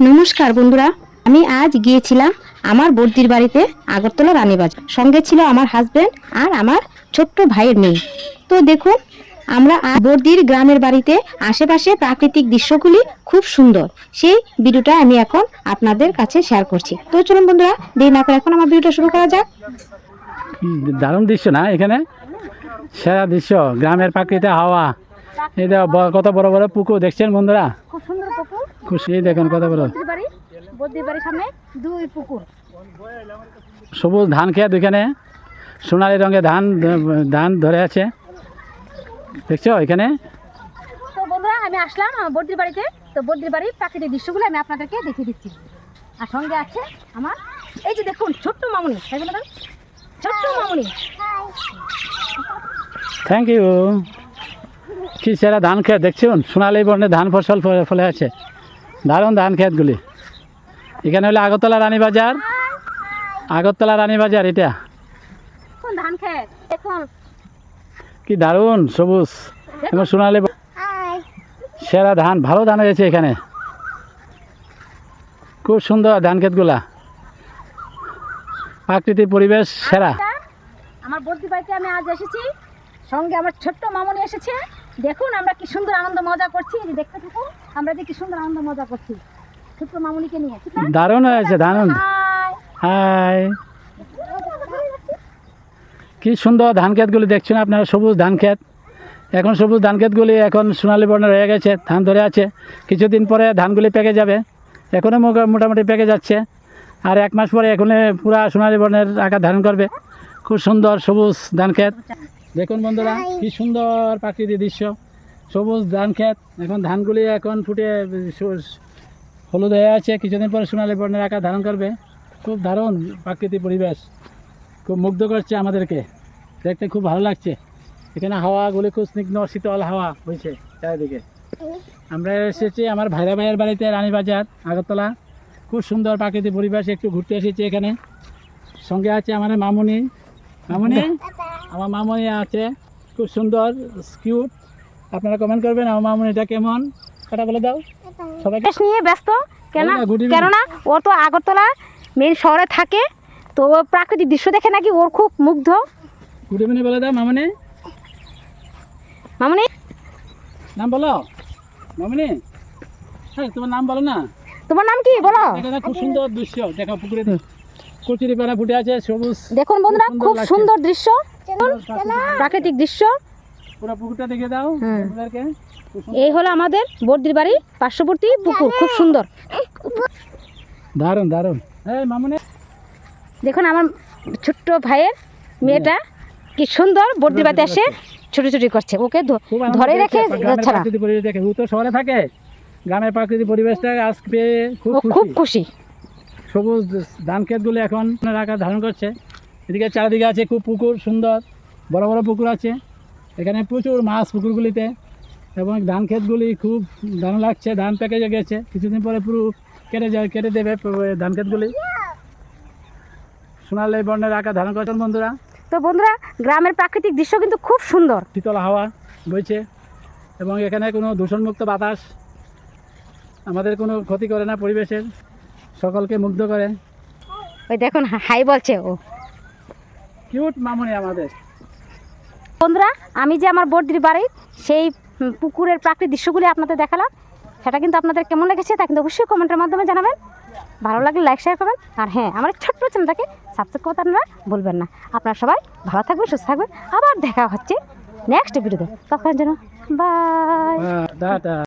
নমস্কার বন্ধুরা, আমি আজ গিয়েছিলাম আমার বর্দির বাড়িতে আগরতলা রানীবাজার। সঙ্গে ছিল আমার হাজবেন্ড আর আমার ছোট্ট ভাইয়ের মেয়ে। তো দেখুন, আমরা বর্দির গ্রামের বাড়িতে আশেপাশে প্রাকৃতিক দৃশ্যগুলি খুব সুন্দর। সেই ভিডিওটা আমি এখন আপনাদের কাছে শেয়ার করছি। তো চলুন বন্ধুরা, দেরি না করে এখন আমার ভিডিওটা শুরু করা যাক। দারুণ দৃশ্য না, এখানে সেরা দৃশ্য, গ্রামের প্রাকৃতিক হাওয়া। এই কত বড় বড় পুকুর দেখছেন বন্ধুরা, খুব সুন্দর পুকুর। খুশি দেখেন কত বড় বর্দির বাড়ির সামনে দুই পুকুর, সবুজ ধান খেত, এখানে সোনালি রঙের ধান ধান ধরে আছে, দেখছো এখানে। তো বন্ধুরা, আমি আসলাম আমার বর্দির বাড়িতে। তো বর্দির বাড়ির প্রাকৃতিক দৃশ্যগুলো আমি আপনাদেরকে দেখিয়ে দিচ্ছি। আর সঙ্গে আছে আমার এই যে দেখুন ছোট্ট মামুনি, ছোট্ট মামুনি। Thank you. কি সেরা ধান খেত দেখছেন, সোনালি বর্ণের ধান ফসল ফলে আছে, দারুণ ধান খেতগুলি। এখানে হলো আগরতলা রানীবাজার, আগরতলা রানীবাজার। এটা ধান খেত দেখুন, কি দারুণ সবুজ এবং সোনালি সেরা ধান, ভালো ধান হয়েছে এখানে, খুব সুন্দর ধান ক্ষেতগুলা, প্রাকৃতিক পরিবেশ সেরা। আমার বর্দির বাড়িতে আমি আজ এসেছি, সঙ্গে আমার ছোট্ট মামুনি এসেছে। দেখুন আমরা কি সুন্দর আনন্দ মজা করছি, এই যে দেখতে থাকুন আমরা যে কি সুন্দর আনন্দ মজা করছি ছোট্ট মামুনিকে নিয়ে। দারুণ হয়েছে, দারুণ। হাই, কি সুন্দর ধান ক্ষেতগুলি দেখছেন আপনারা, সবুজ ধান ক্ষেত। এখন সবুজ ধান ক্ষেতগুলি এখন সোনালি বর্ণের হয়ে গেছে, ধান ধরে আছে। কিছুদিন পরে ধানগুলি পেকে যাবে, এখনও মোটামুটি পেকে যাচ্ছে। আর এক মাস পরে এখনো পুরা সোনালি বর্ণের আকার ধারণ করবে। খুব সুন্দর সবুজ ধান ক্ষেত দেখুন বন্ধুরা, কি সুন্দর প্রাকৃতিক দৃশ্য, সবুজ ধান ক্ষেত। এখন ধানগুলি এখন ফুটে হলুদ হয়ে আছে, কিছুদিন পরে সোনালি বর্ণের আকার ধারণ করবে। খুব দারুণ প্রাকৃতিক পরিবেশ, খুব মুগ্ধ করছে আমাদেরকে, দেখতে খুব ভালো লাগছে। এখানে হাওয়াগুলি খুব স্নিগ্ধ শীতল হাওয়া হয়েছে চারিদিকে। আমরা এসেছি আমার ভাইয়ের বাড়িতে রানীবাজার আগরতলা, খুব সুন্দর প্রাকৃতিক পরিবেশ, একটু ঘুরতে এসেছি এখানে। সঙ্গে আছে আমার মামুনি, আমার মামুনি আছে, খুব সুন্দর কিউট। আপনারা কমেন্ট করবেন আমার মামুনিটা কেমন, কথা বলে দাও সবাই। নিয়ে ব্যস্ত কেননা ও তো আগরতলা মেন শহরে থাকে, তো প্রাকৃতিক দৃশ্য দেখে নাকি ওর খুব মুগ্ধ। গুড ইভিনিং বলে দাও মামুনি, মামুনি নাম বলো মামুনি। হ্যাঁ, তোমার নাম বলো না, তোমার নাম কি বলো। খুব সুন্দর দৃশ্য দেখো, পুকুরে কচুরি পানা ফুটে আছে, সবুজ। দেখুন বন্ধুরা, খুব সুন্দর দৃশ্য, প্রাকৃতিক দৃশ্য। পুরো পুকুরটা দেখে দাও আপনাদেরকে। এই হলো আমাদের বর্দির বাড়ি পার্শ্ববর্তী পুকুর, খুব সুন্দর, দারুণ দারুণ। এই মামুনি দেখুন আমার ছোট্ট ভাইয়ের মেয়েটা কি সুন্দর বর্দির বাড়িতে এসে ছুটি করছে, ওকে ধরে রেখে ছাড়া। ও তো শহরে থাকে, গ্রামের প্রাকৃতিক পরিবেশটা আজ পেয়ে খুব খুশি। সবুজ ধান ক্ষেতগুলো এখন আকার ধারণ করছে। এদিকে চারিদিকে আছে খুব পুকুর, সুন্দর বড় বড় পুকুর আছে এখানে, প্রচুর মাছ পুকুরগুলিতে। এবং ধান ক্ষেতগুলি খুব দারুণ লাগছে, ধান পেকে গেছে, কিছুদিন পরে পুরো কেটে দেবে ধান ক্ষেতগুলি, সোনালি বর্ণের আকার ধারণ করছেন বন্ধুরা। তো বন্ধুরা, গ্রামের প্রাকৃতিক দৃশ্য কিন্তু খুব সুন্দর, শীতল হাওয়া বইছে এবং এখানে কোনো দূষণমুক্ত বাতাস আমাদের কোনো ক্ষতি করে না, পরিবেশের সকলকে মুগ্ধ করে। ওই দেখুন হাই বলছে ও, কিউট মামুনি আমাদের। বন্ধুরা, আমি যে আমার বর্দির বাড়ি সেই পুকুরের প্রাকৃতিক দৃশ্যগুলি আপনাদের দেখালাম, সেটা কিন্তু আপনাদের কেমন লেগেছে তা কিন্তু অবশ্যই কমেন্টের মাধ্যমে জানাবেন। ভালো লাগলে লাইক শেয়ার করবেন, আর হ্যাঁ, আমার ছোট্ট চ্যানেলটাকে সাবস্ক্রাইব করতে আপনারা ভুলবেন না। আপনারা সবাই ভালো থাকবেন, সুস্থ থাকবেন, আবার দেখা হচ্ছে নেক্সট ভিডিওতে, তখন যেন বাই।